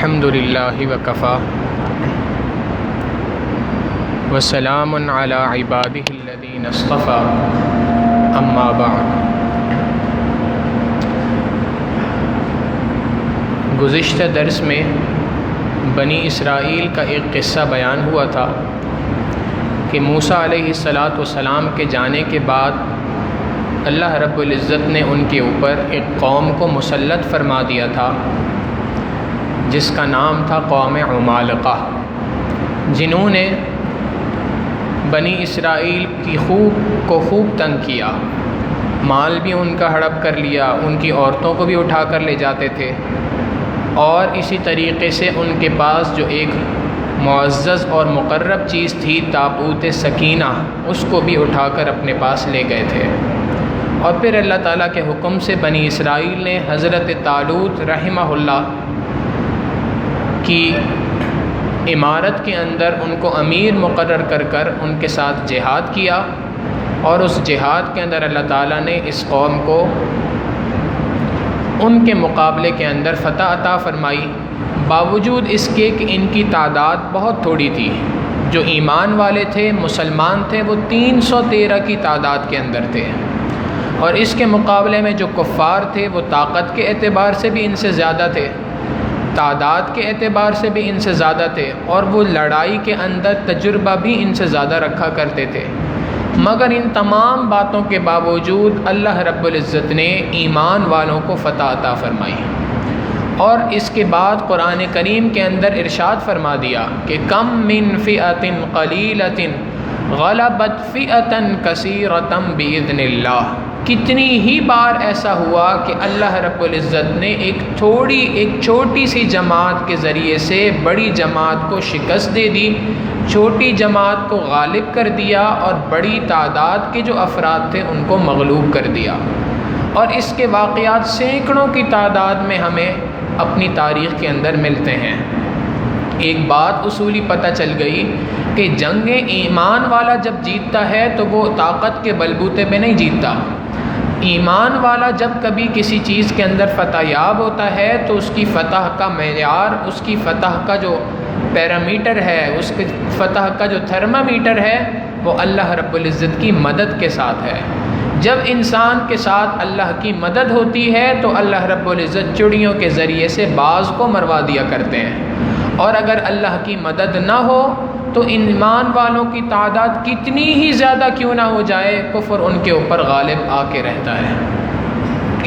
الحمد للہ وکفا وسلام علی عبادہ الذین اصطفی اما بعد۔ گزشتہ درس میں بنی اسرائیل کا ایک قصہ بیان ہوا تھا کہ موسیٰ علیہ السلام کے جانے کے بعد اللہ رب العزت نے ان کے اوپر ایک قوم کو مسلط فرما دیا تھا جس کا نام تھا قوم عمالقہ، جنہوں نے بنی اسرائیل کی خوب تنگ کیا، مال بھی ان کا ہڑپ کر لیا، ان کی عورتوں کو بھی اٹھا کر لے جاتے تھے، اور اسی طریقے سے ان کے پاس جو ایک معزز اور مقرب چیز تھی تابوت سکینہ، اس کو بھی اٹھا کر اپنے پاس لے گئے تھے۔ اور پھر اللہ تعالیٰ کے حکم سے بنی اسرائیل نے حضرت طالوت رحمہ اللہ کی عمارت کے اندر ان کو امیر مقرر کر ان کے ساتھ جہاد کیا، اور اس جہاد کے اندر اللہ تعالیٰ نے اس قوم کو ان کے مقابلے کے اندر فتح عطا فرمائی، باوجود اس کے کہ ان کی تعداد بہت تھوڑی تھی۔ جو ایمان والے تھے، مسلمان تھے، وہ 313 کی تعداد کے اندر تھے، اور اس کے مقابلے میں جو کفار تھے وہ طاقت کے اعتبار سے بھی ان سے زیادہ تھے، تعداد کے اعتبار سے بھی ان سے زیادہ تھے، اور وہ لڑائی کے اندر تجربہ بھی ان سے زیادہ رکھا کرتے تھے۔ مگر ان تمام باتوں کے باوجود اللہ رب العزت نے ایمان والوں کو فتح عطا فرمائی، اور اس کے بعد قرآن کریم کے اندر ارشاد فرما دیا کہ کم من فئۃ قلیلۃ غلبت فئۃ کثیرۃ باذن اللہ۔ کتنی ہی بار ایسا ہوا کہ اللہ رب العزت نے ایک چھوٹی سی جماعت کے ذریعے سے بڑی جماعت کو شکست دے دی، چھوٹی جماعت کو غالب کر دیا، اور بڑی تعداد کے جو افراد تھے ان کو مغلوب کر دیا۔ اور اس کے واقعات سینکڑوں کی تعداد میں ہمیں اپنی تاریخ کے اندر ملتے ہیں۔ ایک بات اصولی پتہ چل گئی کہ جنگ ایمان والا جب جیتتا ہے تو وہ طاقت کے بلبوتے پہ نہیں جیتتا۔ ایمان والا جب کبھی کسی چیز کے اندر فتح یاب ہوتا ہے تو اس کی فتح کا معیار، اس کی فتح کا جو پیرامیٹر ہے، اس کی فتح کا جو تھرمامیٹر ہے، وہ اللہ رب العزت کی مدد کے ساتھ ہے۔ جب انسان کے ساتھ اللہ کی مدد ہوتی ہے تو اللہ رب العزت چڑیوں کے ذریعے سے باز کو مروا دیا کرتے ہیں، اور اگر اللہ کی مدد نہ ہو تو ایمان والوں کی تعداد کتنی ہی زیادہ کیوں نہ ہو جائے، کفر ان کے اوپر غالب آ کے رہتا ہے۔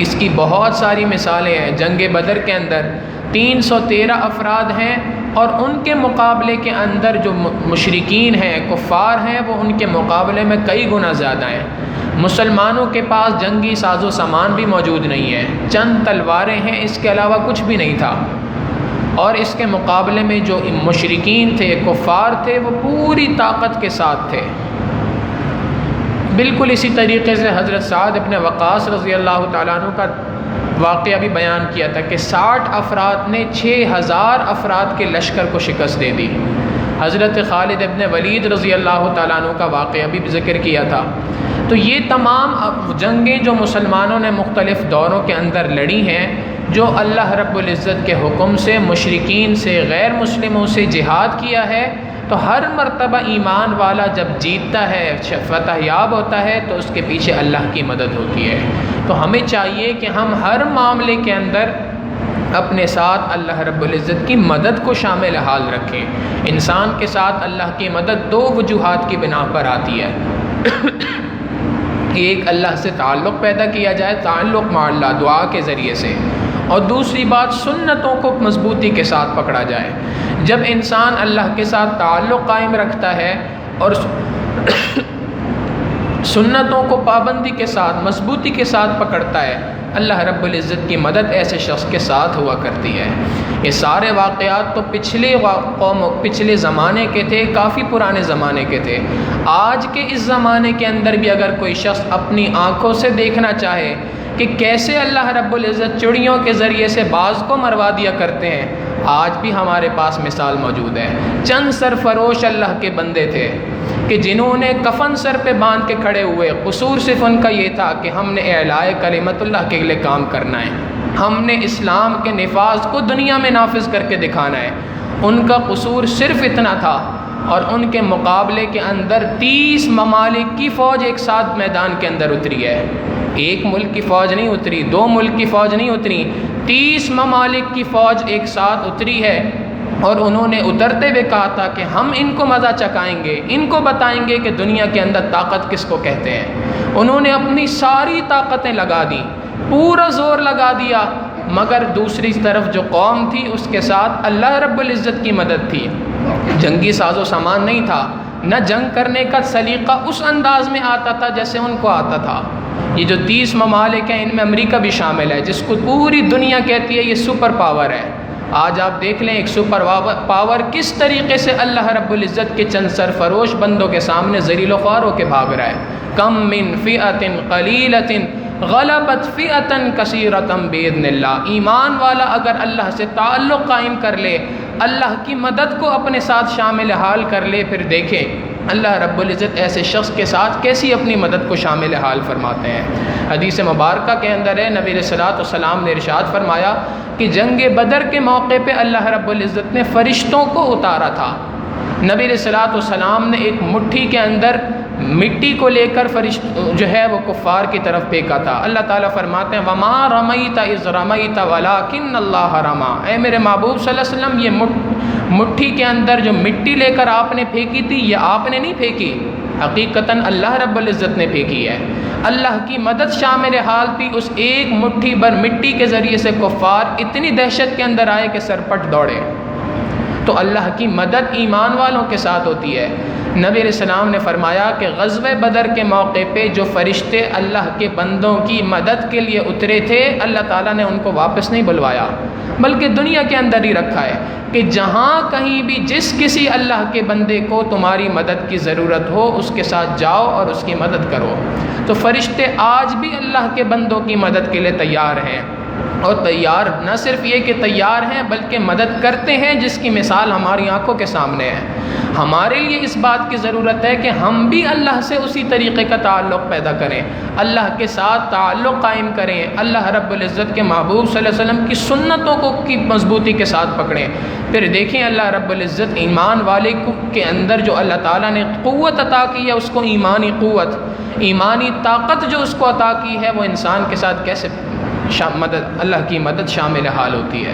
اس کی بہت ساری مثالیں ہیں۔ جنگ بدر کے اندر 313 افراد ہیں، اور ان کے مقابلے کے اندر جو مشرکین ہیں، کفار ہیں، وہ ان کے مقابلے میں کئی گنا زیادہ ہیں۔ مسلمانوں کے پاس جنگی ساز و سامان بھی موجود نہیں ہے، چند تلواریں ہیں، اس کے علاوہ کچھ بھی نہیں تھا، اور اس کے مقابلے میں جو مشرکین تھے، کفار تھے، وہ پوری طاقت کے ساتھ تھے۔ بالکل اسی طریقے سے حضرت سعد بن وقاص رضی اللہ تعالیٰ عنہ کا واقعہ بھی بیان کیا تھا کہ 60 افراد نے 6000 افراد کے لشکر کو شکست دے دی۔ حضرت خالد بن ولید رضی اللہ تعالیٰ عنہ کا واقعہ بھی ذکر کیا تھا۔ تو یہ تمام جنگیں جو مسلمانوں نے مختلف دوروں کے اندر لڑی ہیں، جو اللہ رب العزت کے حکم سے مشرکین سے، غیر مسلموں سے جہاد کیا ہے، تو ہر مرتبہ ایمان والا جب جیتتا ہے، فتح یاب ہوتا ہے، تو اس کے پیچھے اللہ کی مدد ہوتی ہے۔ تو ہمیں چاہیے کہ ہم ہر معاملے کے اندر اپنے ساتھ اللہ رب العزت کی مدد کو شامل حال رکھیں۔ انسان کے ساتھ اللہ کی مدد 2 وجوہات کی بنا پر آتی ہے۔ ایک، اللہ سے تعلق پیدا کیا جائے، تعلق مع اللہ، دعا کے ذریعے سے، اور دوسری بات، سنتوں کو مضبوطی کے ساتھ پکڑا جائے۔ جب انسان اللہ کے ساتھ تعلق قائم رکھتا ہے اور سنتوں کو پابندی کے ساتھ، مضبوطی کے ساتھ پکڑتا ہے، اللہ رب العزت کی مدد ایسے شخص کے ساتھ ہوا کرتی ہے۔ یہ سارے واقعات تو پچھلے زمانے کے تھے، کافی پرانے زمانے کے تھے۔ آج کے اس زمانے کے اندر بھی اگر کوئی شخص اپنی آنکھوں سے دیکھنا چاہے کہ کیسے اللہ رب العزت چڑیوں کے ذریعے سے بعض کو مروا دیا کرتے ہیں، آج بھی ہمارے پاس مثال موجود ہے۔ چند سرفروش اللہ کے بندے تھے کہ جنہوں نے کفن سر پہ باندھ کے کھڑے ہوئے، قصور صرف ان کا یہ تھا کہ ہم نے اعلاء کلمت اللہ کے لیے کام کرنا ہے، ہم نے اسلام کے نفاذ کو دنیا میں نافذ کر کے دکھانا ہے۔ ان کا قصور صرف اتنا تھا، اور ان کے مقابلے کے اندر 30 ممالک کی فوج ایک ساتھ میدان کے اندر اتری ہے۔ ایک ملک کی فوج نہیں اتری، 2 ملک کی فوج نہیں اتری، 30 ممالک کی فوج ایک ساتھ اتری ہے۔ اور انہوں نے اترتے ہوئے کہا تھا کہ ہم ان کو مزہ چکھائیں گے، ان کو بتائیں گے کہ دنیا کے اندر طاقت کس کو کہتے ہیں۔ انہوں نے اپنی ساری طاقتیں لگا دی، پورا زور لگا دیا، مگر دوسری طرف جو قوم تھی اس کے ساتھ اللہ رب العزت کی مدد تھی۔ جنگی ساز و سامان نہیں تھا، نہ جنگ کرنے کا سلیقہ اس انداز میں آتا تھا جیسے ان کو آتا تھا۔ یہ جو 30 ممالک ہیں، ان میں امریکہ بھی شامل ہے، جس کو پوری دنیا کہتی ہے یہ سپر پاور ہے۔ آج آپ دیکھ لیں ایک سپر پاور کس طریقے سے اللہ رب العزت کے چند سرفروش بندوں کے سامنے ذلیل و خوار ہو کے بھاگ رہا ہے۔ کم من فئۃ قلیلۃ غلبت فئۃ کثیرۃ باذن اللہ۔ ایمان والا اگر اللہ سے تعلق قائم کر لے، اللہ کی مدد کو اپنے ساتھ شامل حال کر لے، پھر دیکھیں اللہ رب العزت ایسے شخص کے ساتھ کیسی اپنی مدد کو شامل حال فرماتے ہیں۔ حدیث مبارکہ کے اندر ہے، نبی علیہ السلام نے ارشاد فرمایا کہ جنگ بدر کے موقع پہ اللہ رب العزت نے فرشتوں کو اتارا تھا۔ نبی علیہ السلام نے ایک مٹھی کے اندر مٹی کو لے کر جو ہے وہ کفار کی طرف پھینکا تھا۔ اللہ تعالیٰ فرماتے ہیں وَمَا رَمَيْتَ إِذْ رَمَيْتَ وَلَٰكِنَّ اللَّهَ رَمَىٰ۔ اے میرے محبوب صلی اللہ علیہ وسلم، یہ مٹھی کے اندر جو مٹی لے کر آپ نے پھینکی تھی، یہ آپ نے نہیں پھینکی، حقیقتاً اللہ رب العزت نے پھینکی ہے۔ اللہ کی مدد شامل حال تھی، اس ایک مٹھی بھر مٹی کے ذریعے سے کفار اتنی دہشت کے اندر آئے کہ سرپٹ دوڑے۔ تو اللہ کی مدد ایمان والوں کے ساتھ ہوتی ہے۔ نبی علیہ السلام نے فرمایا کہ غزوہ بدر کے موقع پہ جو فرشتے اللہ کے بندوں کی مدد کے لیے اترے تھے، اللہ تعالیٰ نے ان کو واپس نہیں بلوایا، بلکہ دنیا کے اندر ہی رکھا ہے کہ جہاں کہیں بھی جس کسی اللہ کے بندے کو تمہاری مدد کی ضرورت ہو، اس کے ساتھ جاؤ اور اس کی مدد کرو۔ تو فرشتے آج بھی اللہ کے بندوں کی مدد کے لیے تیار ہیں، اور تیار نہ صرف یہ کہ تیار ہیں بلکہ مدد کرتے ہیں، جس کی مثال ہماری آنکھوں کے سامنے ہے۔ ہمارے لیے اس بات کی ضرورت ہے کہ ہم بھی اللہ سے اسی طریقے کا تعلق پیدا کریں، اللہ کے ساتھ تعلق قائم کریں، اللہ رب العزت کے محبوب صلی اللہ علیہ وسلم کی سنتوں کو کی مضبوطی کے ساتھ پکڑیں۔ پھر دیکھیں اللہ رب العزت ایمان والے کے اندر جو اللہ تعالیٰ نے قوت عطا کی ہے، اس کو ایمانی قوت، ایمانی طاقت جو اس کو عطا کی ہے، وہ انسان کے ساتھ کیسے مدد، اللہ کی مدد شامل حال ہوتی ہے۔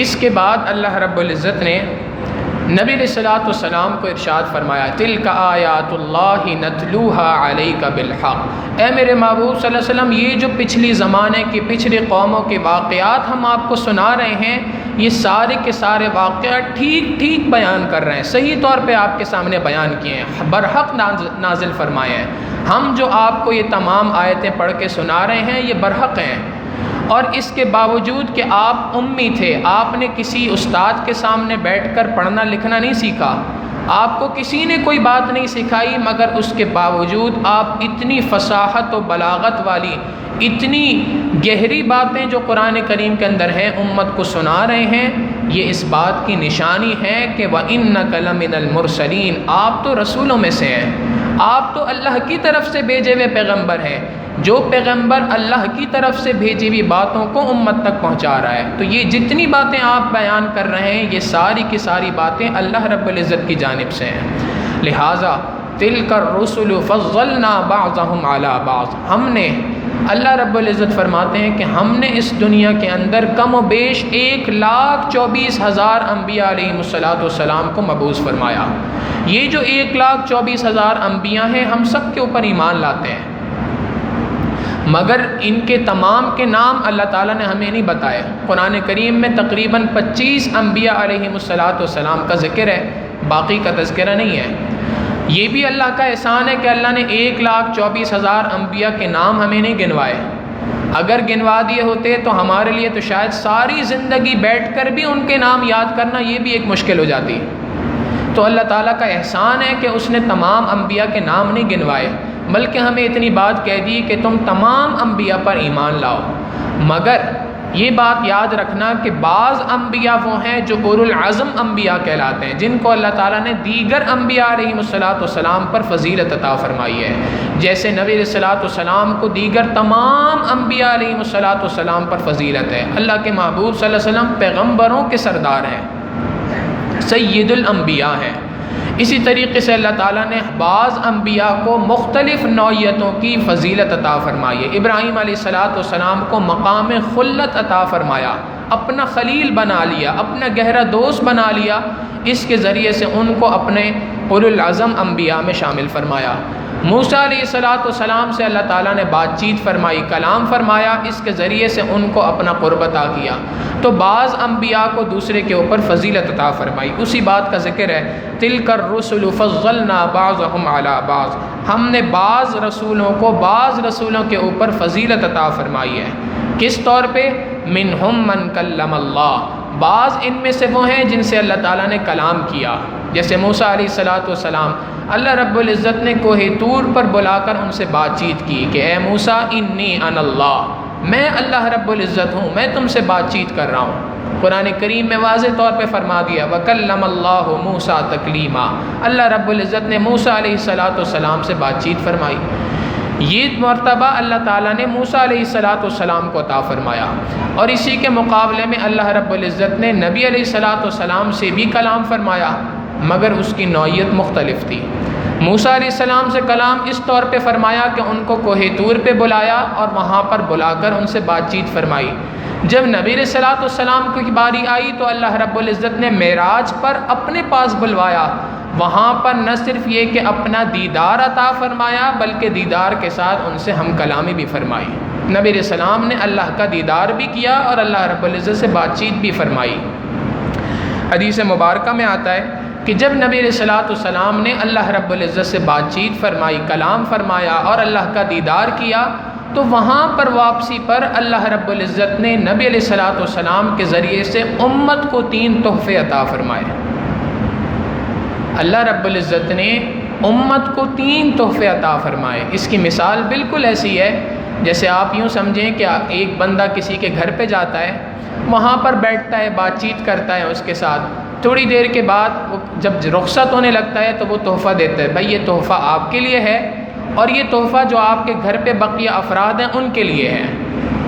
اس کے بعد اللہ رب العزت نے نبی علیہ السلام کو ارشاد فرمایا تلک آیات اللہ نتلوها علیک بالحق۔ اے میرے محبوب صلی اللہ علیہ وسلم، یہ جو پچھلی زمانے کی پچھلی قوموں کے واقعات ہم آپ کو سنا رہے ہیں، یہ سارے کے سارے واقعات ٹھیک ٹھیک بیان کر رہے ہیں، صحیح طور پہ آپ کے سامنے بیان کیے ہیں، برحق نازل فرمائے ہیں۔ ہم جو آپ کو یہ تمام آیتیں پڑھ کے سنا رہے ہیں، یہ برحق ہیں۔ اور اس کے باوجود کہ آپ امی تھے، آپ نے کسی استاد کے سامنے بیٹھ کر پڑھنا لکھنا نہیں سیکھا، آپ کو کسی نے کوئی بات نہیں سکھائی، مگر اس کے باوجود آپ اتنی فصاحت و بلاغت والی، اتنی گہری باتیں جو قرآن کریم کے اندر ہیں امت کو سنا رہے ہیں۔ یہ اس بات کی نشانی ہے کہ وَإِنَّكَ لَمِنَ الْمُرْسَلِينَ، آپ تو رسولوں میں سے ہیں، آپ تو اللہ کی طرف سے بھیجے ہوئے پیغمبر ہیں۔ جو پیغمبر اللہ کی طرف سے بھیجی ہوئی باتوں کو امت تک پہنچا رہا ہے، تو یہ جتنی باتیں آپ بیان کر رہے ہیں، یہ ساری کی ساری باتیں اللہ رب العزت کی جانب سے ہیں۔ لہٰذا تلک الرسل فضلنا بعضهم علی بعض، ہم نے، اللہ رب العزت فرماتے ہیں کہ ہم نے اس دنیا کے اندر کم و بیش 1,24,000 انبیاء علیہ السلام کو مبعوث فرمایا۔ یہ جو 1,24,000 انبیاء ہیں، ہم سب کے اوپر ایمان لاتے ہیں، مگر ان کے تمام کے نام اللہ تعالیٰ نے ہمیں نہیں بتائے۔ قرآن کریم میں تقریباً 25 انبیاء علیہ السلام کا ذکر ہے، باقی کا تذکرہ نہیں ہے۔ یہ بھی اللہ کا احسان ہے کہ اللہ نے 1,24,000 انبیاء کے نام ہمیں نہیں گنوائے۔ اگر گنوا دیے ہوتے تو ہمارے لیے تو شاید ساری زندگی بیٹھ کر بھی ان کے نام یاد کرنا یہ بھی ایک مشکل ہو جاتی۔ تو اللہ تعالیٰ کا احسان ہے کہ اس نے تمام انبیاء کے نام نہیں گنوائے، بلکہ ہمیں اتنی بات کہہ دی کہ تم تمام انبیاء پر ایمان لاؤ۔ مگر یہ بات یاد رکھنا کہ بعض انبیاء وہ ہیں جو اولو العزم انبیاء کہلاتے ہیں، جن کو اللہ تعالیٰ نے دیگر انبیاء علیہ السلام پر فضیلت عطا فرمائی ہے، جیسے نبی علیہ السلام کو دیگر تمام انبیاء علیہ السلام پر فضیلت ہے۔ اللہ کے محبوب صلی اللہ علیہ وسلم پیغمبروں کے سردار ہیں، سید الانبیاء ہیں۔ اسی طریقے سے اللہ تعالیٰ نے بعض انبیاء کو مختلف نوعیتوں کی فضیلت عطا فرمائی ہے۔ ابراہیم علیہ السلام کو مقام خلت عطا فرمایا، اپنا خلیل بنا لیا، اپنا گہرا دوست بنا لیا، اس کے ذریعے سے ان کو اپنے اولو العزم انبیاء میں شامل فرمایا۔ موسیٰ علیہ السلام سے اللہ تعالیٰ نے بات چیت فرمائی، کلام فرمایا، اس کے ذریعے سے ان کو اپنا قرب عطا کیا۔ تو بعض انبیاء کو دوسرے کے اوپر فضیلت عطا فرمائی۔ اسی بات کا ذکر ہے، تلک الرسل فضلنا بعضهم علی بعض، ہم نے بعض رسولوں کو بعض رسولوں کے اوپر فضیلت عطا فرمائی ہے۔ کس طور پہ؟ منہم من کلم اللہ، بعض ان میں سے وہ ہیں جن سے اللہ تعالیٰ نے کلام کیا، جیسے موسیٰ علیہ السلام، اللہ رب العزت نے کوہ طور پر بلا کر ان سے بات چیت کی کہ اے موسیٰ انی انا اللہ، میں اللہ رب العزت ہوں، میں تم سے بات چیت کر رہا ہوں۔ قرآن کریم میں واضح طور پہ فرما دیا وَكَلَّمَ اللَّهُ مُوسَىٰ تَكْلِيمًا، اللہ رب العزت نے موسیٰ علیہ السلام سے بات چیت فرمائی۔ یہ مرتبہ اللہ تعالیٰ نے موسیٰ علیہ السلام کو عطا فرمایا، اور اسی کے مقابلے میں اللہ رب العزت نے نبی علیہ السلام سے بھی کلام فرمایا، مگر اس کی نوعیت مختلف تھی۔ موسیٰ علیہ السلام سے کلام اس طور پہ فرمایا کہ ان کو کوہ طور پہ بلایا اور وہاں پر بلا کر ان سے بات چیت فرمائی۔ جب نبی علیہ السلام کی باری آئی تو اللہ رب العزت نے معراج پر اپنے پاس بلوایا، وہاں پر نہ صرف یہ کہ اپنا دیدار عطا فرمایا، بلکہ دیدار کے ساتھ ان سے ہم کلامی بھی فرمائی۔ نبی علیہ السلام نے اللہ کا دیدار بھی کیا اور اللہ رب العزت سے بات چیت بھی فرمائی۔ حدیث مبارکہ میں آتا ہے کہ جب نبی علیہ السلام نے اللہ رب العزت سے بات چیت فرمائی، کلام فرمایا اور اللہ کا دیدار کیا، تو وہاں پر واپسی پر اللہ رب العزت نے نبی علیہ السلام کے ذریعے سے امت کو 3 تحفے عطا فرمائے۔ اللہ رب العزت نے امت کو 3 تحفے عطا فرمائے۔ اس کی مثال بالکل ایسی ہے جیسے آپ یوں سمجھیں کہ ایک بندہ کسی کے گھر پہ جاتا ہے، وہاں پر بیٹھتا ہے، بات چیت کرتا ہے اس کے ساتھ، تھوڑی دیر کے بعد وہ جب رخصت ہونے لگتا ہے تو وہ تحفہ دیتا ہے، بھائی یہ تحفہ آپ کے لیے ہے، اور یہ تحفہ جو آپ کے گھر پہ بقیہ افراد ہیں ان کے لیے ہے،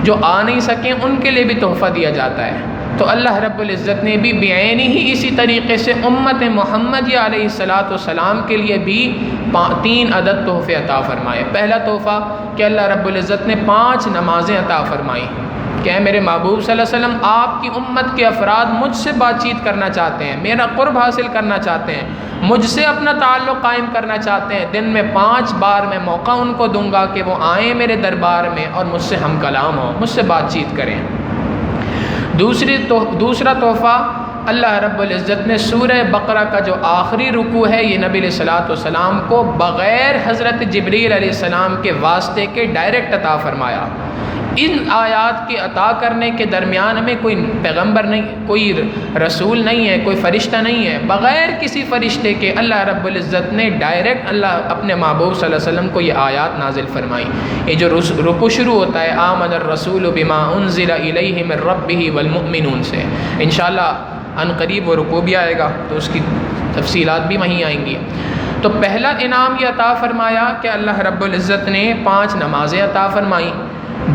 جو آ نہیں سکیں ان کے لیے بھی تحفہ دیا جاتا ہے۔ تو اللہ رب العزت نے بھی بعینی ہی اسی طریقے سے امت محمدیہ علیہ السلام کے لیے بھی 3 عدد تحفے عطا فرمائے۔ پہلا تحفہ کہ اللہ رب العزت نے 5 نمازیں عطا فرمائیں کہ اے میرے محبوب صلی اللہ علیہ وسلم، آپ کی امت کے افراد مجھ سے بات چیت کرنا چاہتے ہیں، میرا قرب حاصل کرنا چاہتے ہیں، مجھ سے اپنا تعلق قائم کرنا چاہتے ہیں، دن میں 5 بار میں موقع ان کو دوں گا کہ وہ آئیں میرے دربار میں اور مجھ سے ہم کلام ہوں، مجھ سے بات چیت کریں۔ دوسرا تحفہ اللہ رب العزت نے سورہ بقرہ کا جو آخری رکوع ہے، یہ نبی علیہ السلام کو بغیر حضرت جبریل علیہ السلام کے واسطے کے ڈائریکٹ عطا فرمایا۔ ان آیات کے عطا کرنے کے درمیان میں کوئی پیغمبر نہیں، کوئی رسول نہیں ہے، کوئی فرشتہ نہیں ہے، بغیر کسی فرشتے کے اللہ رب العزت نے ڈائریکٹ اللہ اپنے محبوب صلی اللہ علیہ وسلم کو یہ آیات نازل فرمائی۔ یہ جو رکوع شروع ہوتا ہے آمن الرسول بما انزل الیہ من ربہ والمؤمنون سے، انشاءاللہ ان قریب وہ رکوع بھی آئے گا تو اس کی تفصیلات بھی وہیں آئیں گی۔ تو پہلا انعام یہ عطا فرمایا کہ اللہ رب العزت نے 5 نمازیں عطا فرمائیں۔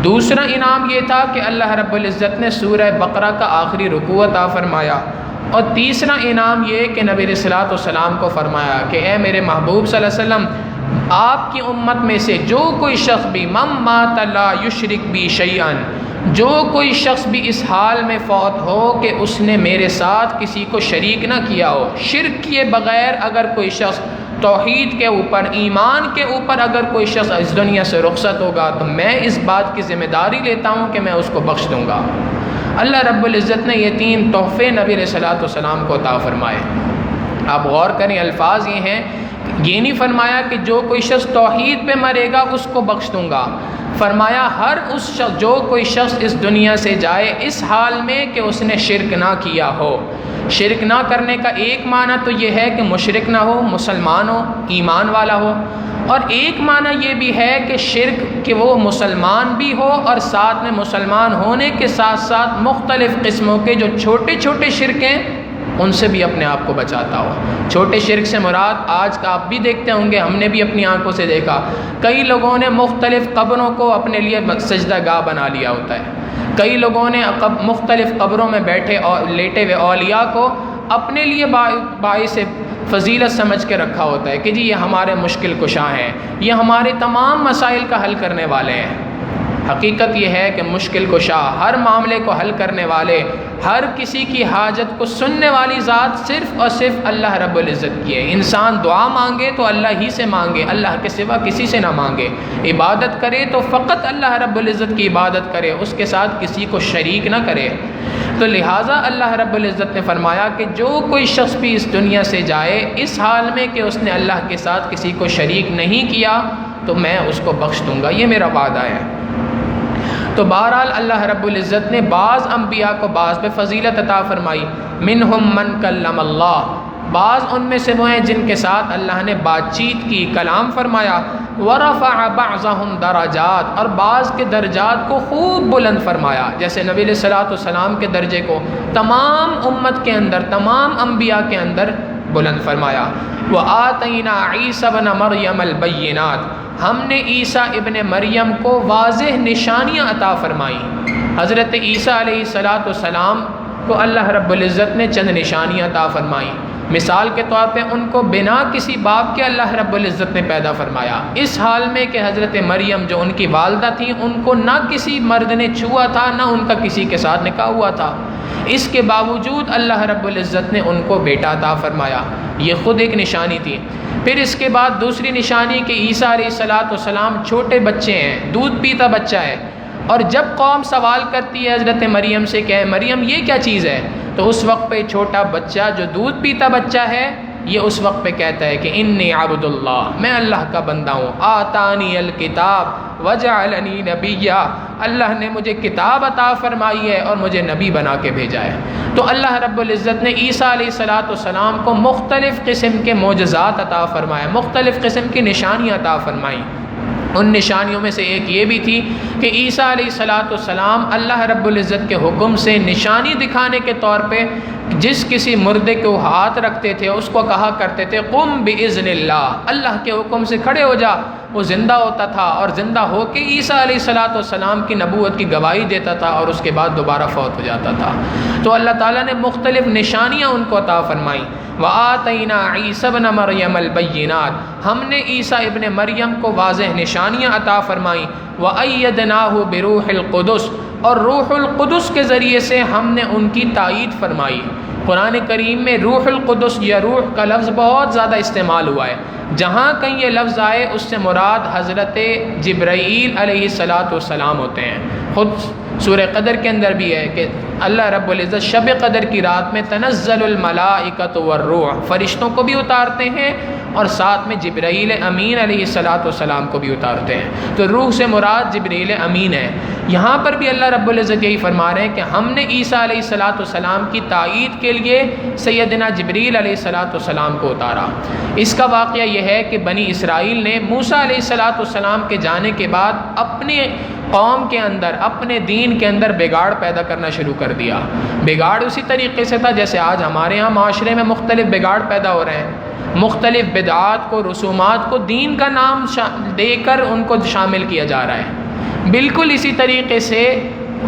دوسرا انعام یہ تھا کہ اللہ رب العزت نے سورہ بقرہ کا آخری رکوع عطا فرمایا، اور تیسرا انعام یہ کہ نبی علیہ السلام کو فرمایا کہ اے میرے محبوب صلی اللہ علیہ وسلم، آپ کی امت میں سے جو کوئی شخص بھی من مات لا یشرک بی شیئا، جو کوئی شخص بھی اس حال میں فوت ہو کہ اس نے میرے ساتھ کسی کو شریک نہ کیا ہو، شرک کیے بغیر اگر کوئی شخص توحید کے اوپر، ایمان کے اوپر اگر کوئی شخص اس دنیا سے رخصت ہوگا تو میں اس بات کی ذمہ داری لیتا ہوں کہ میں اس کو بخش دوں گا۔ اللہ رب العزت نے یہ 3 تحفے نبی علیہ السلام کو عطا فرمائے۔ آپ غور کریں، الفاظ یہ ہیں، یہ نہیں فرمایا کہ جو کوئی شخص توحید پہ مرے گا اس کو بخش دوں گا، فرمایا ہر اس شخص جو کوئی شخص اس دنیا سے جائے اس حال میں کہ اس نے شرک نہ کیا ہو. شرک نہ کرنے کا ایک معنی تو یہ ہے کہ مشرک نہ ہو، مسلمان ہو، ایمان والا ہو، اور ایک معنی یہ بھی ہے کہ شرک کہ وہ مسلمان بھی ہو اور ساتھ میں مسلمان ہونے کے ساتھ ساتھ مختلف قسموں کے جو چھوٹے چھوٹے شرک ہیں ان سے بھی اپنے آپ کو بچاتا ہو. چھوٹے شرک سے مراد آج کا آپ بھی دیکھتے ہوں گے، ہم نے بھی اپنی آنکھوں سے دیکھا، کئی لوگوں نے مختلف قبروں کو اپنے لیے سجدہ گاہ بنا لیا ہوتا ہے. کئی لوگوں نے مختلف قبروں میں بیٹھے اور لیٹے ہوئے اولیاء کو اپنے لیے باعث فضیلت سمجھ کے رکھا ہوتا ہے کہ جی یہ ہمارے مشکل کشاں ہیں، یہ ہمارے تمام مسائل کا حل کرنے والے ہیں. حقیقت یہ ہے کہ مشکل کشا، ہر معاملے کو حل کرنے والے، ہر کسی کی حاجت کو سننے والی ذات صرف اور صرف اللہ رب العزت کی ہے. انسان دعا مانگے تو اللہ ہی سے مانگے، اللہ کے سوا کسی سے نہ مانگے. عبادت کرے تو فقط اللہ رب العزت کی عبادت کرے، اس کے ساتھ کسی کو شریک نہ کرے. تو لہٰذا اللہ رب العزت نے فرمایا کہ جو کوئی شخص بھی اس دنیا سے جائے اس حال میں کہ اس نے اللہ کے ساتھ کسی کو شریک نہیں کیا تو میں اس کو بخش دوں گا، یہ میرا وعدہ ہے. تو بہرحال اللہ رب العزت نے بعض انبیاء کو بعض پہ فضیلت عطا فرمائی. منہم من کلم اللہ، بعض ان میں سے وہ ہیں جن کے ساتھ اللہ نے بات چیت کی، کلام فرمایا. ورفع بعضهم درجات، اور بعض کے درجات کو خوب بلند فرمایا. جیسے نبی علیہ الصلوۃ والسلام کے درجے کو تمام امت کے اندر، تمام انبیاء کے اندر بلند فرمایا. وآتینا عیسی ابن مریم البینات، ہم نے عیسیٰ ابن مریم کو واضح نشانیاں عطا فرمائیں. حضرت عیسیٰ علیہ السلام کو اللہ رب العزت نے چند نشانیاں عطا فرمائیں. مثال کے طور پہ ان کو بنا کسی باپ کے اللہ رب العزت نے پیدا فرمایا، اس حال میں کہ حضرت مریم جو ان کی والدہ تھیں ان کو نہ کسی مرد نے چھوا تھا، نہ ان کا کسی کے ساتھ نکاح ہوا تھا. اس کے باوجود اللہ رب العزت نے ان کو بیٹا عطا فرمایا. یہ خود ایک نشانی تھی. پھر اس کے بعد دوسری نشانی کہ عیسیٰ علیہ السلام چھوٹے بچے ہیں، دودھ پیتا بچہ ہے، اور جب قوم سوال کرتی ہے حضرت مریم سے کہ مریم یہ کیا چیز ہے، تو اس وقت پہ چھوٹا بچہ جو دودھ پیتا بچہ ہے یہ اس وقت پہ کہتا ہے کہ انی عبد اللہ، میں اللہ کا بندہ ہوں. آتانی الکتاب وجعلنی نبیا، اللہ نے مجھے کتاب عطا فرمائی ہے اور مجھے نبی بنا کے بھیجا ہے. تو اللہ رب العزت نے عیسیٰ علیہ السلام کو مختلف قسم کے معجزات عطا فرمائے، مختلف قسم کی نشانیاں عطا فرمائیں. ان نشانیوں میں سے ایک یہ بھی تھی کہ عیسیٰ علیہ السلام اللہ رب العزت کے حکم سے نشانی دکھانے کے طور پہ جس کسی مردے کو ہاتھ رکھتے تھے اس کو کہا کرتے تھے قم باذن اللہ، اللہ کے حکم سے کھڑے ہو جا. وہ زندہ ہوتا تھا اور زندہ ہو کے عیسیٰ علیہ السلام کی نبوت کی گواہی دیتا تھا اور اس کے بعد دوبارہ فوت ہو جاتا تھا. تو اللہ تعالیٰ نے مختلف نشانیاں ان کو عطا فرمائیں. وآتینا عیسی ابن مریم البینات، ہم نے عیسیٰ ابن مریم کو واضح نشانیاں عطا فرمائیں. وأیدناہ بروح القدس، اور روح القدس کے ذریعے سے ہم نے ان کی تائید فرمائی. قرآن کریم میں روح القدس یا روح کا لفظ بہت زیادہ استعمال ہوا ہے. جہاں کہیں یہ لفظ آئے اس سے مراد حضرت جبرائیل علیہ السلام ہوتے ہیں. خود سورہ قدر کے اندر بھی ہے کہ اللہ رب العزت شب قدر کی رات میں تنزل الملائکۃ والروح، فرشتوں کو بھی اتارتے ہیں اور ساتھ میں جبرائیل امین علیہ السلام کو بھی اتارتے ہیں. تو روح سے مراد جبرائیل امین ہے. یہاں پر بھی اللہ رب العزت یہی فرما رہے ہیں کہ ہم نے عیسیٰ علیہ السلام کی تائید کے لیے سیدنا جبرائیل علیہ السلام کو اتارا. اس کا واقعہ یہ ہے کہ بنی اسرائیل نے موسیٰ علیہ السلام کے جانے کے بعد اپنے قوم کے اندر، اپنے دین کے اندر بگاڑ پیدا کرنا شروع کر دیا. بگاڑ اسی طریقے سے تھا جیسے آج ہمارے ہاں معاشرے میں مختلف بگاڑ پیدا ہو رہے ہیں. مختلف بدعات کو، رسومات کو دین کا نام دے کر ان کو شامل کیا جا رہا ہے. بالکل اسی طریقے سے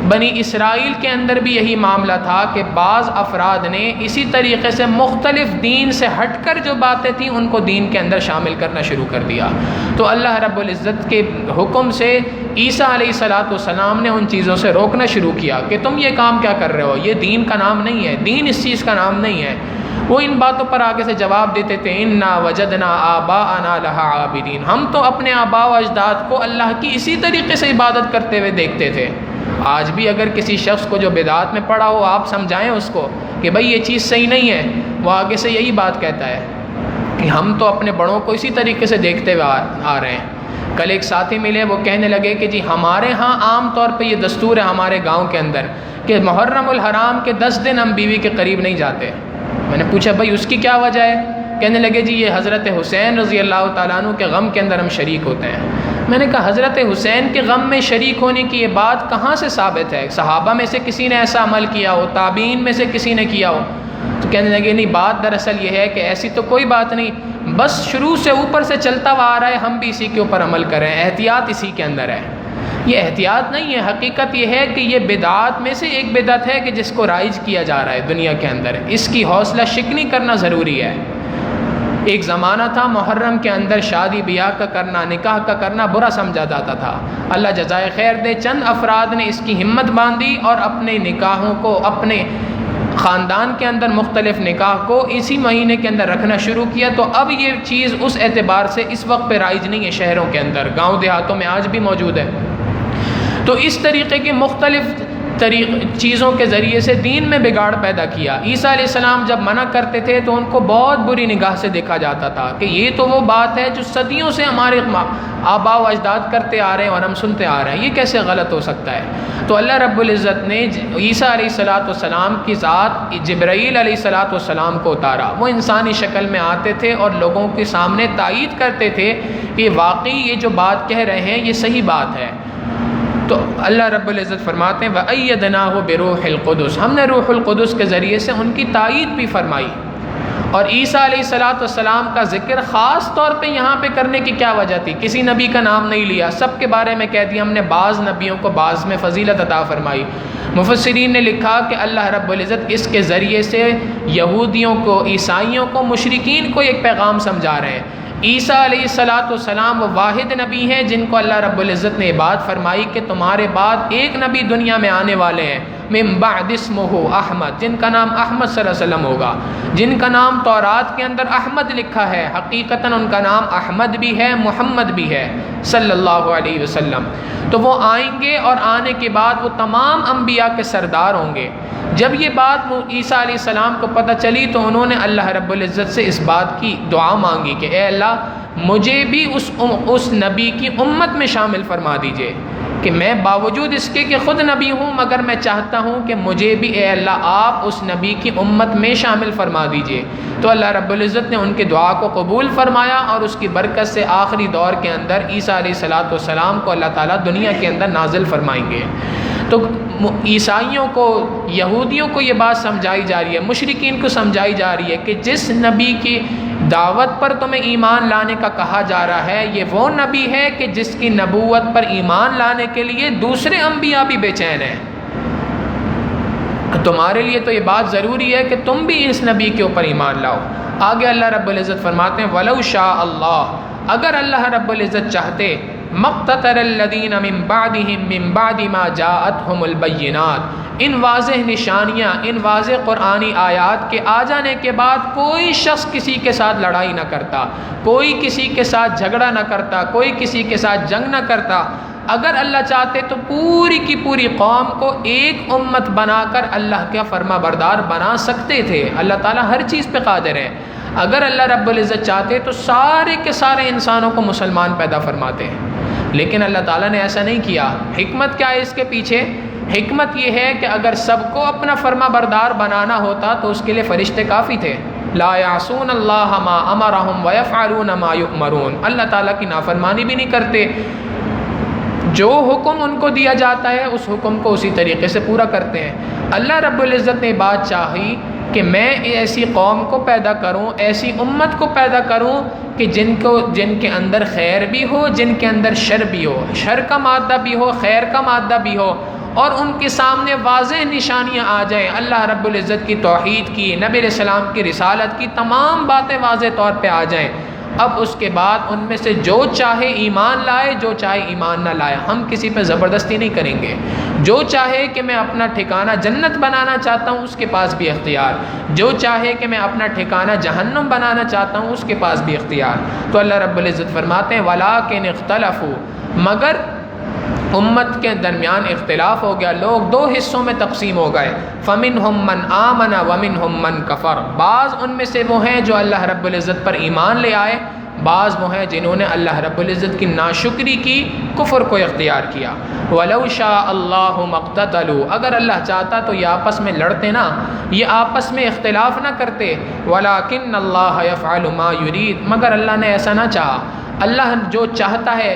بنی اسرائیل کے اندر بھی یہی معاملہ تھا کہ بعض افراد نے اسی طریقے سے مختلف دین سے ہٹ کر جو باتیں تھیں ان کو دین کے اندر شامل کرنا شروع کر دیا. تو اللہ رب العزت کے حکم سے عیسیٰ علیہ السلام نے ان چیزوں سے روکنا شروع کیا کہ تم یہ کام کیا کر رہے ہو، یہ دین کا نام نہیں ہے، دین اس چیز کا نام نہیں ہے. وہ ان باتوں پر آگے سے جواب دیتے تھے انا وجدنا آباءنا لہا عابدین، ہم تو اپنے آباء و اجداد کو اللہ کی اسی طریقے سے عبادت کرتے ہوئے دیکھتے تھے. آج بھی اگر کسی شخص کو جو بدعات میں پڑا ہو آپ سمجھائیں اس کو کہ بھائی یہ چیز صحیح نہیں ہے، وہ آگے سے یہی بات کہتا ہے کہ ہم تو اپنے بڑوں کو اسی طریقے سے دیکھتے ہوئے آ رہے ہیں. کل ایک ساتھی ملے، وہ کہنے لگے کہ جی ہمارے ہاں عام طور پہ یہ دستور ہے ہمارے گاؤں کے اندر کہ محرم الحرام کے 10 دن ہم بیوی کے قریب نہیں جاتے۔ میں نے پوچھا بھائی اس کی کیا وجہ ہے؟ کہنے لگے جی یہ حضرت حسین رضی اللہ تعالیٰ عنہ کے غم کے اندر ہم شریک ہوتے ہیں۔ میں نے کہا حضرت حسین کے غم میں شریک ہونے کی یہ بات کہاں سے ثابت ہے؟ صحابہ میں سے کسی نے ایسا عمل کیا ہو، تابعین میں سے کسی نے کیا ہو؟ تو کہنے لگے نہیں، بات دراصل یہ ہے کہ ایسی تو کوئی بات نہیں، بس شروع سے اوپر سے چلتا ہوا آ رہا ہے، ہم بھی اسی کے اوپر عمل کریں، احتیاط اسی کے اندر ہے۔ یہ احتیاط نہیں ہے، حقیقت یہ ہے کہ یہ بدعات میں سے ایک بدعت ہے کہ جس کو رائج کیا جا رہا ہے دنیا کے اندر، اس کی حوصلہ شکنی کرنا ضروری ہے۔ ایک زمانہ تھا محرم کے اندر شادی بیاہ کا کرنا، نکاح کا کرنا برا سمجھا جاتا تھا۔ اللہ جزائے خیر دے، چند افراد نے اس کی ہمت باندھی اور اپنے نکاحوں کو، اپنے خاندان کے اندر مختلف نکاح کو اسی مہینے کے اندر رکھنا شروع کیا، تو اب یہ چیز اس اعتبار سے اس وقت پہ رائج نہیں ہے شہروں کے اندر، گاؤں دیہاتوں میں آج بھی موجود ہے۔ تو اس طریقے کی مختلف چیزوں کے ذریعے سے دین میں بگاڑ پیدا کیا۔ عیسیٰ علیہ السلام جب منع کرتے تھے تو ان کو بہت بری نگاہ سے دیکھا جاتا تھا کہ یہ تو وہ بات ہے جو صدیوں سے ہمارے آباء و اجداد کرتے آ رہے ہیں اور ہم سنتے آ رہے ہیں، یہ کیسے غلط ہو سکتا ہے؟ تو اللہ رب العزت نے عیسیٰ علیہ السلام کی ذات جبرائیل علیہ السلام کو اتارا۔ وہ انسانی شکل میں آتے تھے اور لوگوں کے سامنے تائید کرتے تھے کہ واقعی یہ جو بات کہہ رہے ہیں یہ صحیح بات ہے۔ تو اللہ رب العزت فرماتے ہیں وَأَيَّدْنَاهُ بِرُوحِ الْقُدُسِ، ہم نے روح القدس کے ذریعے سے ان کی تائید بھی فرمائی۔ اور عیسیٰ علیہ السلام کا ذکر خاص طور پہ یہاں پہ کرنے کی کیا وجہ تھی؟ کسی نبی کا نام نہیں لیا، سب کے بارے میں کہہ دیا ہم نے، بعض نبیوں کو بعض میں فضیلت عطا فرمائی۔ مفسرین نے لکھا کہ اللہ رب العزت اس کے ذریعے سے یہودیوں کو، عیسائیوں کو، مشرکین کو ایک پیغام سمجھا رہے ہیں۔ عیسیٰ علیہ السلام وہ واحد نبی ہیں جن کو اللہ رب العزت نے بات فرمائی کہ تمہارے بعد ایک نبی دنیا میں آنے والے ہیں، من بعد اسمہ احمد، جن کا نام احمد صلی اللہ علیہ وسلم ہوگا، جن کا نام تورات کے اندر احمد لکھا ہے، حقیقتاً ان کا نام احمد بھی ہے، محمد بھی ہے صلی اللہ علیہ وسلم۔ تو وہ آئیں گے اور آنے کے بعد وہ تمام انبیاء کے سردار ہوں گے۔ جب یہ بات عیسیٰ علیہ السلام کو پتہ چلی تو انہوں نے اللہ رب العزت سے اس بات کی دعا مانگی کہ اے اللہ مجھے بھی اس نبی کی امت میں شامل فرما دیجئے، کہ میں باوجود اس کے کہ خود نبی ہوں مگر میں چاہتا ہوں کہ مجھے بھی اے اللہ آپ اس نبی کی امت میں شامل فرما دیجئے۔ تو اللہ رب العزت نے ان کی دعا کو قبول فرمایا اور اس کی برکت سے آخری دور کے اندر عیسیٰ علیہ السلام کو اللہ تعالیٰ دنیا کے اندر نازل فرمائیں گے۔ تو عیسائیوں کو، یہودیوں کو یہ بات سمجھائی جا رہی ہے، مشرکین کو سمجھائی جا رہی ہے کہ جس نبی کی دعوت پر تمہیں ایمان لانے کا کہا جا رہا ہے یہ وہ نبی ہے کہ جس کی نبوت پر ایمان لانے کے لیے دوسرے انبیاء بھی بے چین ہیں۔ تمہارے لیے تو یہ بات ضروری ہے کہ تم بھی اس نبی کے اوپر ایمان لاؤ۔ آگے اللہ رب العزت فرماتے ہیں وَلَوْ شَاءَ اللَّهُ، اگر اللہ رب العزت چاہتے، مقتتر الذین من بعدہم من بعد ما جاءتہم البینات، ان واضح نشانیاں، ان واضح قرآنی آیات کے آ جانے کے بعد کوئی شخص کسی کے ساتھ لڑائی نہ کرتا، کوئی کسی کے ساتھ جھگڑا نہ کرتا، کوئی کسی کے ساتھ جنگ نہ کرتا۔ اگر اللہ چاہتے تو پوری کی پوری قوم کو ایک امت بنا کر اللہ کا فرما بردار بنا سکتے تھے۔ اللہ تعالیٰ ہر چیز پہ قادر ہے۔ اگر اللہ رب العزت چاہتے تو سارے کے سارے انسانوں کو مسلمان پیدا فرماتے ہیں، لیکن اللہ تعالیٰ نے ایسا نہیں کیا۔ حکمت کیا ہے اس کے پیچھے؟ حکمت یہ ہے کہ اگر سب کو اپنا فرما بردار بنانا ہوتا تو اس کے لیے فرشتے کافی تھے۔ لا یعصون اللہ ما امرہم ویفعلون ما یؤمرون، اللہ تعالیٰ کی نافرمانی بھی نہیں کرتے، جو حکم ان کو دیا جاتا ہے اس حکم کو اسی طریقے سے پورا کرتے ہیں۔ اللہ رب العزت نے بات چاہی کہ میں ایسی قوم کو پیدا کروں، ایسی امت کو پیدا کروں کہ جن کے اندر خیر بھی ہو، جن کے اندر شر بھی ہو، شر کا مادہ بھی ہو، خیر کا مادہ بھی ہو، اور ان کے سامنے واضح نشانیاں آ جائیں، اللہ رب العزت کی توحید کی، نبی علیہ السلام کی رسالت کی تمام باتیں واضح طور پہ آ جائیں۔ اب اس کے بعد ان میں سے جو چاہے ایمان لائے، جو چاہے ایمان نہ لائے، ہم کسی پہ زبردستی نہیں کریں گے۔ جو چاہے کہ میں اپنا ٹھکانہ جنت بنانا چاہتا ہوں اس کے پاس بھی اختیار، جو چاہے کہ میں اپنا ٹھکانہ جہنم بنانا چاہتا ہوں اس کے پاس بھی اختیار۔ تو اللہ رب العزت فرماتے ہیں وَلَٰكِنِ اخْتَلَفُوا، مگر امت کے درمیان اختلاف ہو گیا، لوگ دو حصوں میں تقسیم ہو گئے۔ فَمِنْهُمْ مَنْ آمَنَ وَمِنْهُمْ مَنْ كَفَرَ، بعض ان میں سے وہ ہیں جو اللہ رب العزت پر ایمان لے آئے، بعض وہ ہیں جنہوں نے اللہ رب العزت کی ناشکری کی، کفر کو اختیار کیا۔ وَلَوْ شَاءَ اللَّهُ مَا اقْتَتَلُوا، اگر اللہ چاہتا تو یہ آپس میں لڑتے نہ، یہ آپس میں اختلاف نہ کرتے۔ وَلَٰكِنَّ اللَّهَ يَفْعَلُ مَا يُرِيدُ، مگر اللہ نے ایسا نہ چاہا۔ اللہ جو چاہتا ہے،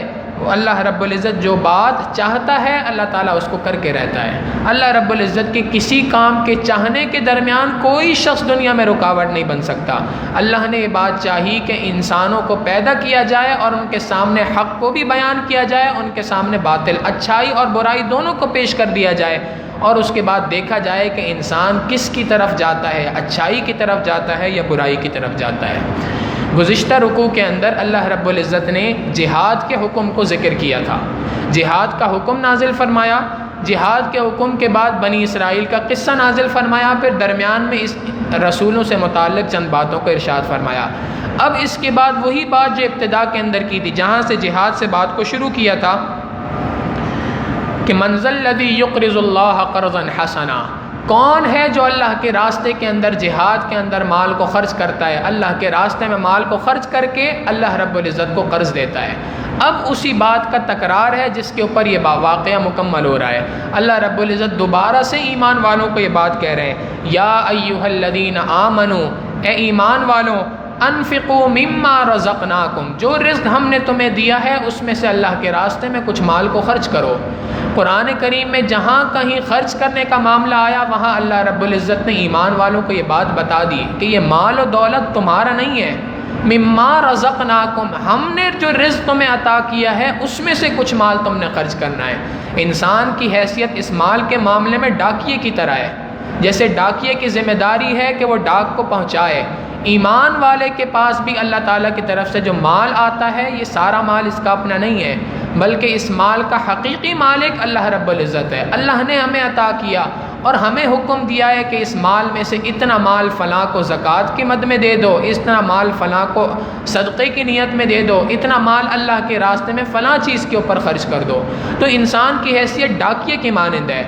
اللہ رب العزت جو بات چاہتا ہے اللہ تعالیٰ اس کو کر کے رہتا ہے۔ اللہ رب العزت کے کسی کام کے چاہنے کے درمیان کوئی شخص دنیا میں رکاوٹ نہیں بن سکتا۔ اللہ نے یہ بات چاہی کہ انسانوں کو پیدا کیا جائے اور ان کے سامنے حق کو بھی بیان کیا جائے، ان کے سامنے باطل، اچھائی اور برائی دونوں کو پیش کر دیا جائے، اور اس کے بعد دیکھا جائے کہ انسان کس کی طرف جاتا ہے، اچھائی کی طرف جاتا ہے یا برائی کی طرف جاتا ہے۔ گزشتہ رکوع کے اندر اللہ رب العزت نے جہاد کے حکم کو ذکر کیا تھا، جہاد کا حکم نازل فرمایا، جہاد کے حکم کے بعد بنی اسرائیل کا قصہ نازل فرمایا، پھر درمیان میں اس رسولوں سے متعلق چند باتوں کو ارشاد فرمایا۔ اب اس کے بعد وہی بات جو ابتدا کے اندر کی تھی، جہاں سے جہاد سے بات کو شروع کیا تھا کہ من ذا الذی یقرض اللہ قرضا حسنا، کون ہے جو اللہ کے راستے کے اندر، جہاد کے اندر مال کو خرچ کرتا ہے، اللہ کے راستے میں مال کو خرچ کر کے اللہ رب العزت کو قرض دیتا ہے۔ اب اسی بات کا تکرار ہے جس کے اوپر یہ واقعہ مکمل ہو رہا ہے۔ اللہ رب العزت دوبارہ سے ایمان والوں کو یہ بات کہہ رہے ہیں، یا ایھا الذین آمنوا، اے ایمان والوں، انفقوا مما رزقناکم، جو رزق ہم نے تمہیں دیا ہے اس میں سے اللہ کے راستے میں کچھ مال کو خرچ کرو۔ قرآن کریم میں جہاں کہیں خرچ کرنے کا معاملہ آیا وہاں اللہ رب العزت نے ایمان والوں کو یہ بات بتا دی کہ یہ مال و دولت تمہارا نہیں ہے، مما رزقناکم، ہم نے جو رزق تمہیں عطا کیا ہے اس میں سے کچھ مال تم نے خرچ کرنا ہے۔ انسان کی حیثیت اس مال کے معاملے میں ڈاکیے کی طرح ہے، جیسے ڈاکیے کی ذمہ داری ہے کہ وہ ڈاک کو پہنچائے۔ ایمان والے کے پاس بھی اللہ تعالیٰ کی طرف سے جو مال آتا ہے یہ سارا مال اس کا اپنا نہیں ہے، بلکہ اس مال کا حقیقی مالک اللہ رب العزت ہے۔ اللہ نے ہمیں عطا کیا اور ہمیں حکم دیا ہے کہ اس مال میں سے اتنا مال فلاں کو زکوٰۃ کی مد میں دے دو، اتنا مال فلاں کو صدقے کی نیت میں دے دو، اتنا مال اللہ کے راستے میں فلاں چیز کے اوپر خرچ کر دو۔ تو انسان کی حیثیت ڈاکیے کی مانند ہے،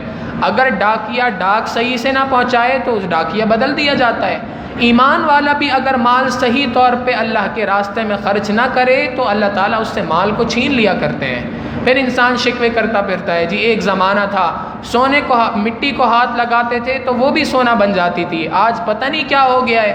اگر ڈاکیا ڈاک صحیح سے نہ پہنچائے تو اس ڈاکیا بدل دیا جاتا ہے۔ ایمان والا بھی اگر مال صحیح طور پہ اللہ کے راستے میں خرچ نہ کرے تو اللہ تعالیٰ اس سے مال کو چھین لیا کرتے ہیں۔ پھر انسان شکوے کرتا پھرتا ہے، جی ایک زمانہ تھا سونے کو مٹی کو ہاتھ لگاتے تھے تو وہ بھی سونا بن جاتی تھی، آج پتہ نہیں کیا ہو گیا ہے،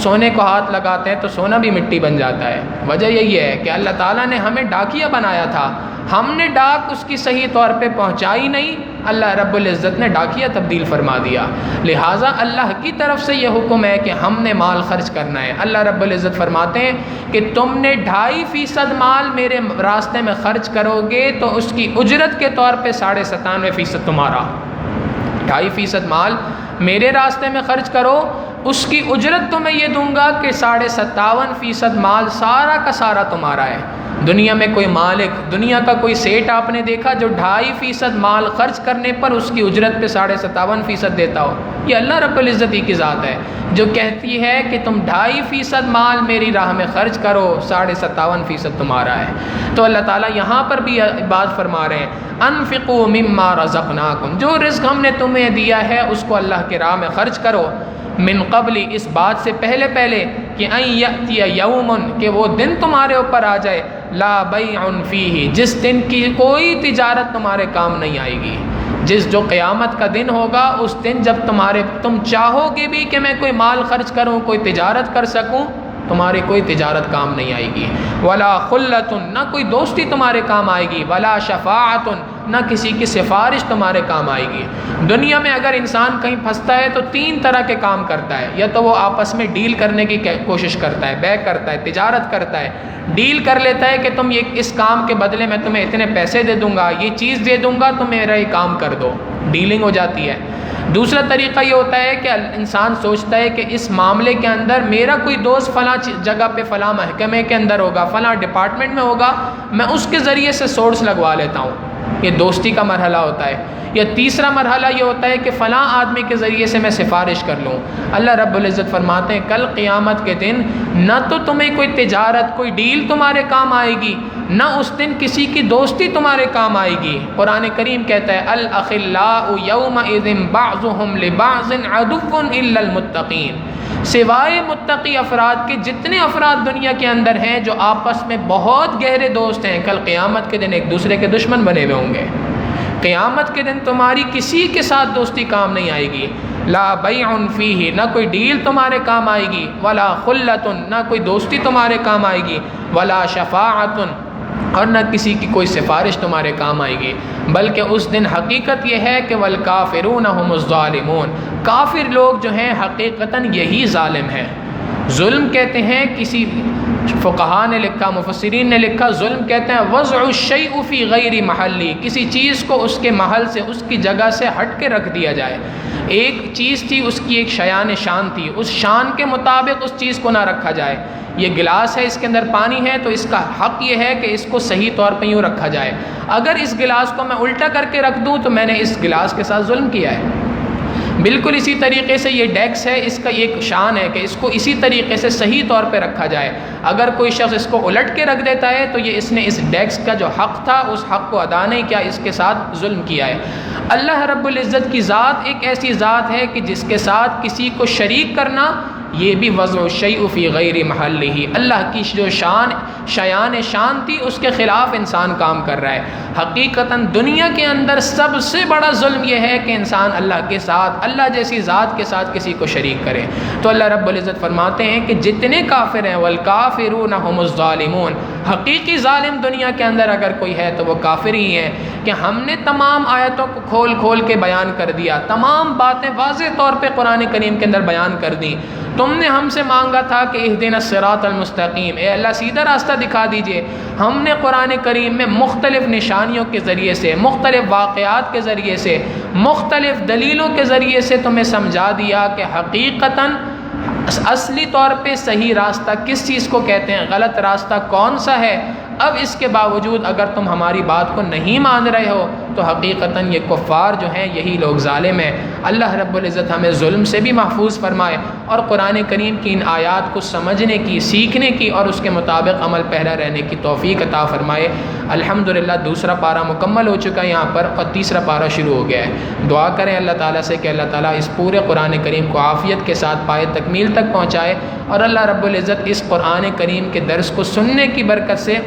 سونے کو ہاتھ لگاتے ہیں تو سونا بھی مٹی بن جاتا ہے۔ وجہ یہی ہے کہ اللہ تعالیٰ نے ہمیں ڈاکیا بنایا تھا، ہم نے ڈاک اس کی صحیح طور پہ پہنچائی نہیں، اللہ رب العزت نے ڈاکیا تبدیل فرما دیا۔ لہٰذا اللہ کی طرف سے یہ حکم ہے کہ ہم نے مال خرچ کرنا ہے۔ اللہ رب العزت فرماتے ہیں کہ تم نے 2.5% مال میرے راستے میں خرچ کرو گے تو اس کی اجرت کے طور پہ 97.5% تمہارا۔ 2.5% مال میرے راستے میں خرچ کرو، اس کی اجرت تو میں یہ دوں گا کہ 57.5% مال سارا کا سارا تمہارا ہے۔ دنیا میں کوئی مالک، دنیا کا کوئی سیٹ آپ نے دیکھا جو 2.5% مال خرچ کرنے پر اس کی اجرت پہ 57.5% دیتا ہو؟ یہ اللہ رب العزت ہی کی ذات ہے جو کہتی ہے کہ تم 2.5% مال میری راہ میں خرچ کرو، 57.5% تمہارا ہے۔ تو اللہ تعالیٰ یہاں پر بھی بات فرما رہے ہیں، انفقوا مما رزقناکم، جو رزق ہم نے تمہیں دیا ہے اس کو اللہ کے راہ میں خرچ کرو، من قبل، اس بات سے پہلے کہ ان یأتی یوم، کہ وہ دن تمہارے اوپر آ جائے، لا بیع فیہ، جس دن کی کوئی تجارت تمہارے کام نہیں آئے گی۔ جو قیامت کا دن ہوگا اس دن جب تم چاہو گے بھی کہ میں کوئی مال خرچ کروں، کوئی تجارت کر سکوں، تمہاری کوئی تجارت کام نہیں آئے گی۔ ولا خلۃ، نہ کوئی دوستی تمہارے کام آئے گی، ولا شفاعۃ، نہ کسی کی سفارش تمہارے کام آئے گی۔ دنیا میں اگر انسان کہیں پھنستا ہے تو 3 طرح کے کام کرتا ہے، یا تو وہ آپس میں ڈیل کرنے کی کوشش کرتا ہے، بے کرتا ہے، تجارت کرتا ہے، ڈیل کر لیتا ہے کہ تم اس کام کے بدلے میں تمہیں اتنے پیسے دے دوں گا، یہ چیز دے دوں گا، تم میرا یہ کام کر دو، ڈیلنگ ہو جاتی ہے۔ دوسرا طریقہ یہ ہوتا ہے کہ انسان سوچتا ہے کہ اس معاملے کے اندر میرا کوئی دوست فلاں جگہ پہ، فلاں محکمے کے اندر ہوگا، فلاں ڈپارٹمنٹ میں ہوگا، میں اس کے ذریعے سے سورس لگوا لیتا ہوں، یہ دوستی کا مرحلہ ہوتا ہے۔ یا تیسرا مرحلہ یہ ہوتا ہے کہ فلاں آدمی کے ذریعے سے میں سفارش کر لوں۔ اللہ رب العزت فرماتے ہیں کل قیامت کے دن نہ تو تمہیں کوئی تجارت، کوئی ڈیل تمہارے کام آئے گی، نہ اس دن کسی کی دوستی تمہارے کام آئے گی۔ قرآن کریم کہتا ہے الاخلاء یومئذ بعضهم لبعض عدو الا المتقین، سوائے متقی افراد کے جتنے افراد دنیا کے اندر ہیں جو آپس میں بہت گہرے دوست ہیں، کل قیامت کے دن ایک دوسرے کے دشمن بنے ہوئے ہوں گے۔ قیامت کے دن تمہاری کسی کے ساتھ دوستی کام نہیں آئے گی، لا بیع فیہ، نہ کوئی ڈیل تمہارے کام آئے گی، ولا خلۃ، نہ کوئی دوستی تمہارے کام آئے گی، ولا شفاعۃ، اور نہ کسی کی کوئی سفارش تمہارے کام آئے گی، بلکہ اس دن حقیقت یہ ہے کہ والکافرون هم الظالمون، کافر لوگ جو ہیں حقیقتاً یہی ظالم ہیں۔ ظلم کہتے ہیں، کسی فقہا نے لکھا، مفسرین نے لکھا، ظلم کہتے ہیں وضع الشیء فی غیر محلی، کسی چیز کو اس کے محل سے، اس کی جگہ سے ہٹ کے رکھ دیا جائے۔ ایک چیز تھی، اس کی ایک شیان شان تھی، اس شان کے مطابق اس چیز کو نہ رکھا جائے۔ یہ گلاس ہے، اس کے اندر پانی ہے، تو اس کا حق یہ ہے کہ اس کو صحیح طور پہ یوں رکھا جائے۔ اگر اس گلاس کو میں الٹا کر کے رکھ دوں تو میں نے اس گلاس کے ساتھ ظلم کیا ہے۔ بالکل اسی طریقے سے یہ ڈیکس ہے، اس کا ایک شان ہے کہ اس کو اسی طریقے سے صحیح طور پہ رکھا جائے۔ اگر کوئی شخص اس کو الٹ کے رکھ دیتا ہے تو یہ اس نے اس ڈیکس کا جو حق تھا اس حق کو ادا نہیں کیا، اس کے ساتھ ظلم کیا ہے۔ اللہ رب العزت کی ذات ایک ایسی ذات ہے کہ جس کے ساتھ کسی کو شریک کرنا یہ بھی وضع الشیء فی غیر محلہ، اللہ کی جو شیان شان تھی اس کے خلاف انسان کام کر رہا ہے۔ حقیقتاً دنیا کے اندر سب سے بڑا ظلم یہ ہے کہ انسان اللہ کے ساتھ، اللہ جیسی ذات کے ساتھ کسی کو شریک کرے۔ تو اللہ رب العزت فرماتے ہیں کہ جتنے کافر ہیں والکافرون هم الظالمون، حقیقی ظالم دنیا کے اندر اگر کوئی ہے تو وہ کافر ہی ہیں، کہ ہم نے تمام آیتوں کو کھول کھول کے بیان کر دیا، تمام باتیں واضح طور پہ قرآن کریم کے اندر بیان کر دیں۔ تم نے ہم سے مانگا تھا کہ اہدنا الصراط المستقیم، اے اللہ سیدھا راستہ دکھا دیجئے۔ ہم نے قرآن کریم میں مختلف نشانیوں کے ذریعے سے، مختلف واقعات کے ذریعے سے، مختلف دلیلوں کے ذریعے سے تمہیں سمجھا دیا کہ حقیقتاً اصلی طور پہ صحیح راستہ کس چیز کو کہتے ہیں، غلط راستہ کون سا ہے۔ اب اس کے باوجود اگر تم ہماری بات کو نہیں مان رہے ہو تو حقیقتاً یہ کفار جو ہیں یہی لوگ ظالم ہیں۔ اللہ رب العزت ہمیں ظلم سے بھی محفوظ فرمائے اور قرآن کریم کی ان آیات کو سمجھنے کی، سیکھنے کی اور اس کے مطابق عمل پیرا رہنے کی توفیق عطا فرمائے۔ الحمدللہ دوسرا پارہ مکمل ہو چکا ہے یہاں پر اور تیسرا پارہ شروع ہو گیا ہے۔ دعا کریں اللہ تعالیٰ سے کہ اللہ تعالیٰ اس پورے قرآن کریم کو عافیت کے ساتھ پائے تکمیل تک پہنچائے، اور اللہ رب العزت اس قرآن کریم کے درس کو سننے کی برکت سے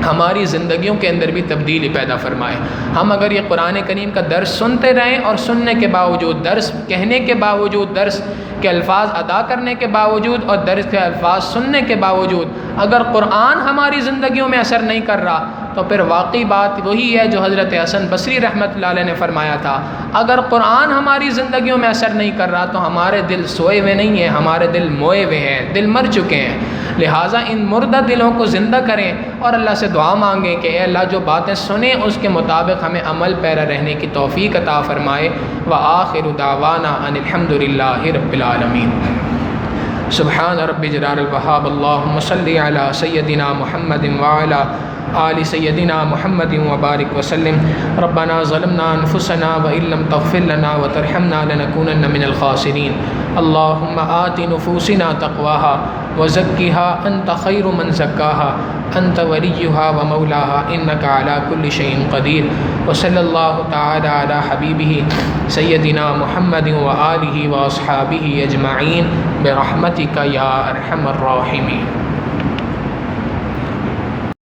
ہماری زندگیوں کے اندر بھی تبدیلی پیدا فرمائے۔ ہم اگر یہ قرآن کریم کا درس سنتے رہیں اور سننے کے باوجود، درس کہنے کے باوجود، درس کے الفاظ ادا کرنے کے باوجود اور درس کے الفاظ سننے کے باوجود اگر قرآن ہماری زندگیوں میں اثر نہیں کر رہا تو پھر واقعی بات وہی ہے جو حضرت حسن بصری رحمۃ اللہ علیہ نے فرمایا تھا، اگر قرآن ہماری زندگیوں میں اثر نہیں کر رہا تو ہمارے دل سوئے ہوئے نہیں ہیں، ہمارے دل موئے ہوئے ہیں، دل مر چکے ہیں۔ لہٰذا ان مردہ دلوں کو زندہ کریں اور اللہ سے دعا مانگیں کہ اے اللہ جو باتیں سنیں اس کے مطابق ہمیں عمل پیرا رہنے کی توفیق عطا فرمائے۔ وآخر دعوانا ان الحمد للہ رب العالمین۔ سبحان رب جلال الوہاب، اللہم صلی علی سیدنا محمد وعلی آل سیدنا محمد وبارک وسلم۔ ربنا ظلمنا انفسنا وإن لم تغفر لنا وترحمنا لنكونن من الخاسرین۔ اللہم آت نفوسنا تقواها وزکها انت خیر من زکاها انت ولیها ومولاها انک علی کل شیء قدیر۔ وصلی اللہ تعالی علی حبیبہ سیدنا محمد وآلہ واصحابہ اجمعین برحمتک یا ارحم الراحمین۔